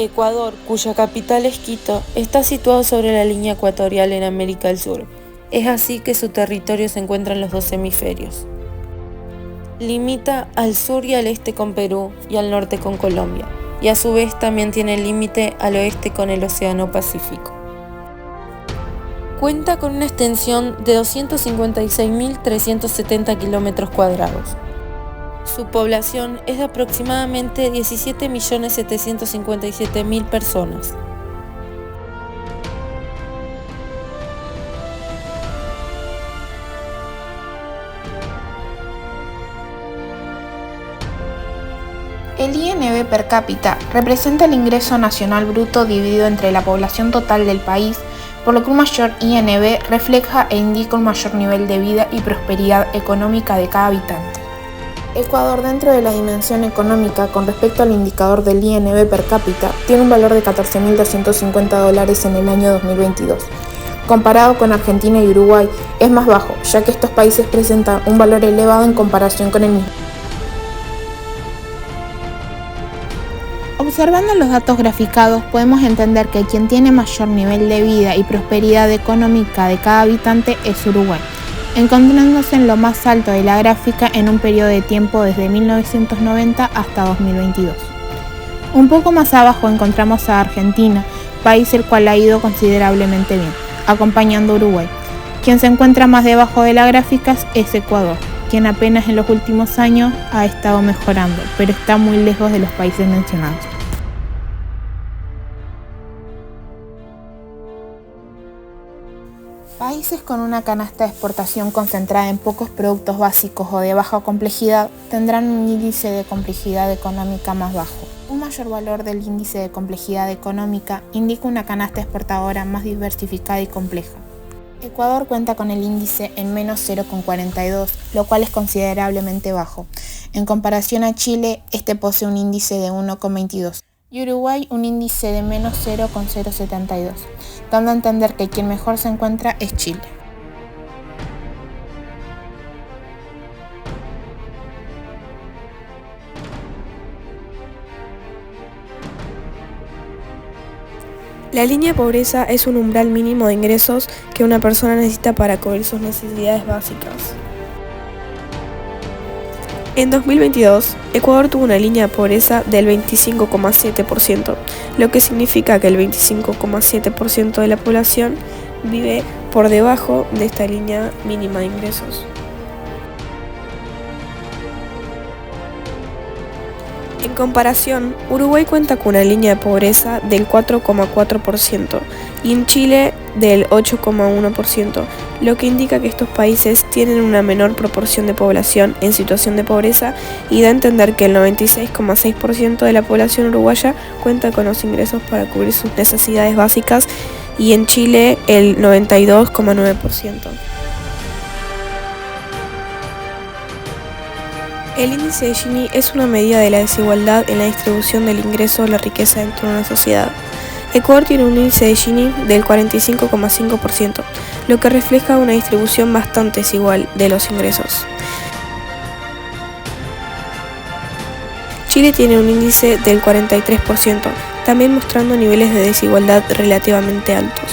Ecuador, cuya capital es Quito, está situado sobre la línea ecuatorial en América del Sur. Es así que su territorio se encuentra en los dos hemisferios. Limita al sur y al este con Perú y al norte con Colombia, y a su vez también tiene límite al oeste con el Océano Pacífico. Cuenta con una extensión de 256.370 kilómetros cuadrados. Su población es de aproximadamente 17.757.000 personas. El INB per cápita representa el ingreso nacional bruto dividido entre la población total del país, por lo que un mayor INB refleja e indica un mayor nivel de vida y prosperidad económica de cada habitante. Ecuador, dentro de la dimensión económica con respecto al indicador del INB per cápita, tiene un valor de $14.250 en el año 2022. Comparado con Argentina y Uruguay, es más bajo, ya que estos países presentan un valor elevado en comparación con el mismo. Observando los datos graficados, podemos entender que quien tiene mayor nivel de vida y prosperidad económica de cada habitante es Uruguay, encontrándose en lo más alto de la gráfica en un periodo de tiempo desde 1990 hasta 2022. Un poco más abajo encontramos a Argentina, país el cual ha ido considerablemente bien, acompañando a Uruguay. Quien se encuentra más debajo de la gráfica es Ecuador, quien apenas en los últimos años ha estado mejorando, pero está muy lejos de los países mencionados. Países con una canasta de exportación concentrada en pocos productos básicos o de baja complejidad tendrán un índice de complejidad económica más bajo. Un mayor valor del índice de complejidad económica indica una canasta exportadora más diversificada y compleja. Ecuador cuenta con el índice en menos 0,42, lo cual es considerablemente bajo. En comparación a Chile, este posee un índice de 1,22 y Uruguay un índice de menos 0,072, dando a entender que quien mejor se encuentra es Chile. La línea de pobreza es un umbral mínimo de ingresos que una persona necesita para cubrir sus necesidades básicas. En 2022, Ecuador tuvo una línea de pobreza del 25,7%, lo que significa que el 25,7% de la población vive por debajo de esta línea mínima de ingresos. En comparación, Uruguay cuenta con una línea de pobreza del 4,4% y en Chile del 8,1%, lo que indica que estos países tienen una menor proporción de población en situación de pobreza y da a entender que el 96,6% de la población uruguaya cuenta con los ingresos para cubrir sus necesidades básicas y en Chile el 92,9%. El índice de Gini es una medida de la desigualdad en la distribución del ingreso o la riqueza dentro de una sociedad. Ecuador tiene un índice de Gini del 45,5%, lo que refleja una distribución bastante desigual de los ingresos. Chile tiene un índice del 43%, también mostrando niveles de desigualdad relativamente altos.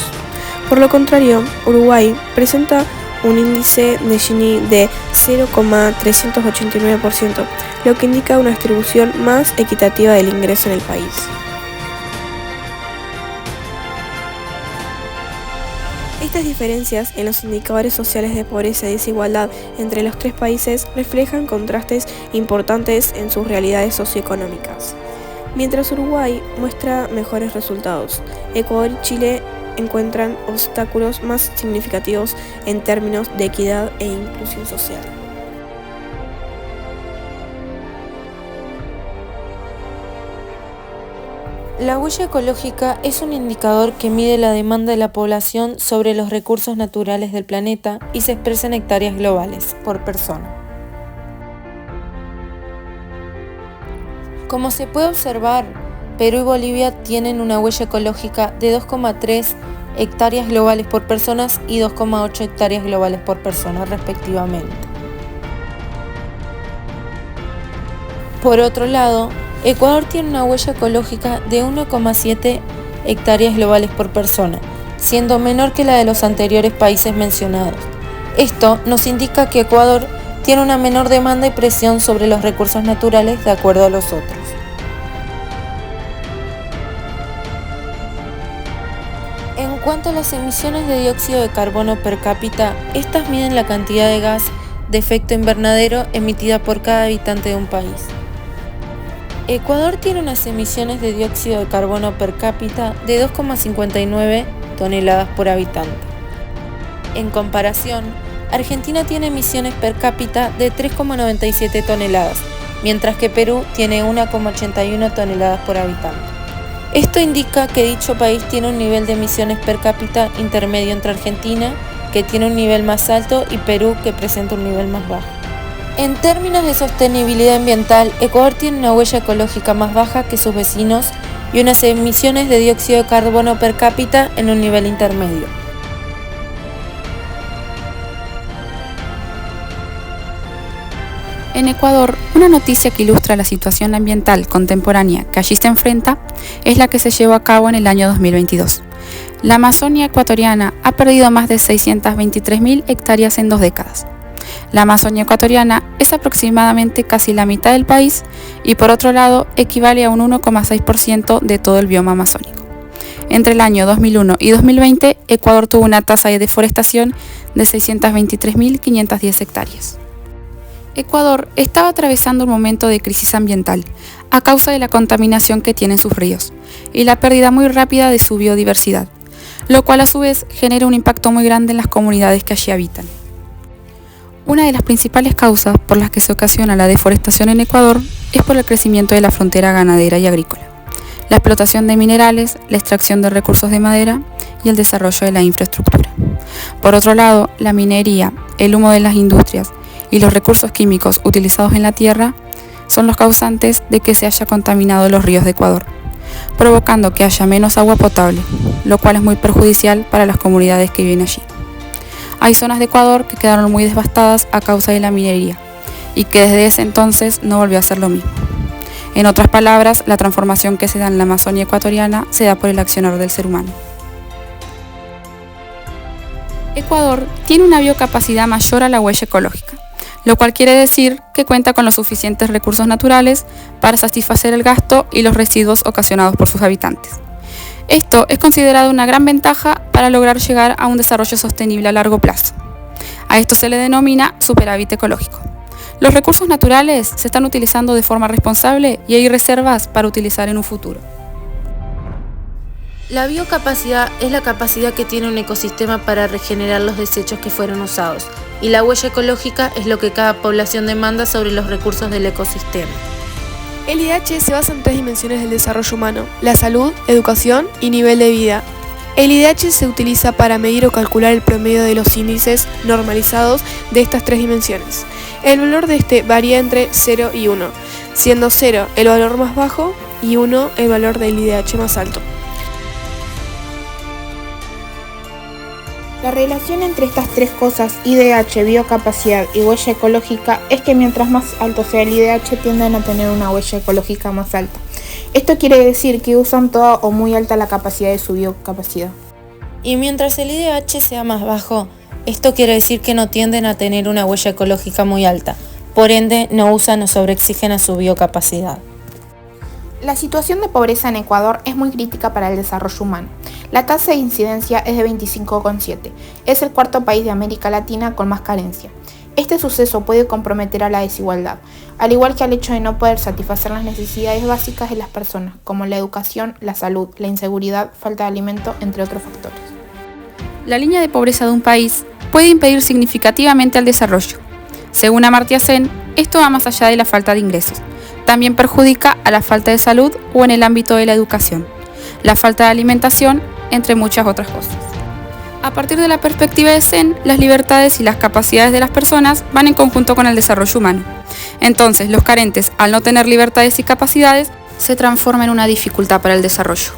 Por lo contrario, Uruguay presenta un índice de Gini de 0,389%, lo que indica una distribución más equitativa del ingreso en el país. Estas diferencias en los indicadores sociales de pobreza y desigualdad entre los tres países reflejan contrastes importantes en sus realidades socioeconómicas. Mientras Uruguay muestra mejores resultados, Ecuador y Chile encuentran obstáculos más significativos en términos de equidad e inclusión social. La huella ecológica es un indicador que mide la demanda de la población sobre los recursos naturales del planeta y se expresa en hectáreas globales por persona. Como se puede observar, Perú y Bolivia tienen una huella ecológica de 2,3 hectáreas globales por personas y 2,8 hectáreas globales por persona, respectivamente. Por otro lado, Ecuador tiene una huella ecológica de 1,7 hectáreas globales por persona, siendo menor que la de los anteriores países mencionados. Esto nos indica que Ecuador tiene una menor demanda y presión sobre los recursos naturales de acuerdo a los otros. En cuanto a las emisiones de dióxido de carbono per cápita, estas miden la cantidad de gas de efecto invernadero emitida por cada habitante de un país. Ecuador tiene unas emisiones de dióxido de carbono per cápita de 2,59 toneladas por habitante. En comparación, Argentina tiene emisiones per cápita de 3,97 toneladas, mientras que Perú tiene 1,81 toneladas por habitante. Esto indica que dicho país tiene un nivel de emisiones per cápita intermedio entre Argentina, que tiene un nivel más alto, y Perú, que presenta un nivel más bajo. En términos de sostenibilidad ambiental, Ecuador tiene una huella ecológica más baja que sus vecinos y unas emisiones de dióxido de carbono per cápita en un nivel intermedio. En Ecuador, una noticia que ilustra la situación ambiental contemporánea que allí se enfrenta es la que se llevó a cabo en el año 2022. La Amazonia ecuatoriana ha perdido más de 623.000 hectáreas en 2 décadas. La Amazonia ecuatoriana es aproximadamente casi la mitad del país y, por otro lado, equivale a un 1,6% de todo el bioma amazónico. Entre el año 2001 y 2020, Ecuador tuvo una tasa de deforestación de 623.510 hectáreas. Ecuador estaba atravesando un momento de crisis ambiental a causa de la contaminación que tienen sus ríos y la pérdida muy rápida de su biodiversidad, lo cual a su vez genera un impacto muy grande en las comunidades que allí habitan. Una de las principales causas por las que se ocasiona la deforestación en Ecuador es por el crecimiento de la frontera ganadera y agrícola, la explotación de minerales, la extracción de recursos de madera y el desarrollo de la infraestructura. Por otro lado, la minería, el humo de las industrias y los recursos químicos utilizados en la tierra son los causantes de que se haya contaminado los ríos de Ecuador, provocando que haya menos agua potable, lo cual es muy perjudicial para las comunidades que viven allí. Hay zonas de Ecuador que quedaron muy devastadas a causa de la minería y que desde ese entonces no volvió a ser lo mismo. En otras palabras, la transformación que se da en la Amazonia ecuatoriana se da por el accionar del ser humano. Ecuador tiene una biocapacidad mayor a la huella ecológica, lo cual quiere decir que cuenta con los suficientes recursos naturales para satisfacer el gasto y los residuos ocasionados por sus habitantes. Esto es considerado una gran ventaja para lograr llegar a un desarrollo sostenible a largo plazo. A esto se le denomina superávit ecológico. Los recursos naturales se están utilizando de forma responsable y hay reservas para utilizar en un futuro. La biocapacidad es la capacidad que tiene un ecosistema para regenerar los desechos que fueron usados, y la huella ecológica es lo que cada población demanda sobre los recursos del ecosistema. El IDH se basa en 3 dimensiones del desarrollo humano: la salud, educación y nivel de vida. El IDH se utiliza para medir o calcular el promedio de los índices normalizados de estas 3 dimensiones. El valor de este varía entre 0 y 1, siendo 0 el valor más bajo y 1 el valor del IDH más alto. La relación entre estas 3 cosas, IDH, biocapacidad y huella ecológica, es que mientras más alto sea el IDH tienden a tener una huella ecológica más alta. Esto quiere decir que usan toda o muy alta la capacidad de su biocapacidad. Y mientras el IDH sea más bajo, esto quiere decir que no tienden a tener una huella ecológica muy alta, por ende no usan o sobreexigen a su biocapacidad. La situación de pobreza en Ecuador es muy crítica para el desarrollo humano. La tasa de incidencia es de 25,7. Es el 4.º país de América Latina con más carencia. Este suceso puede comprometer a la desigualdad, al igual que al hecho de no poder satisfacer las necesidades básicas de las personas, como la educación, la salud, la inseguridad, falta de alimento, entre otros factores. La línea de pobreza de un país puede impedir significativamente el desarrollo. Según Amartya Sen, esto va más allá de la falta de ingresos. También perjudica a la falta de salud o en el ámbito de la educación, la falta de alimentación, entre muchas otras cosas. A partir de la perspectiva de Sen, las libertades y las capacidades de las personas van en conjunto con el desarrollo humano. Entonces, los carentes, al no tener libertades y capacidades, se transforman en una dificultad para el desarrollo.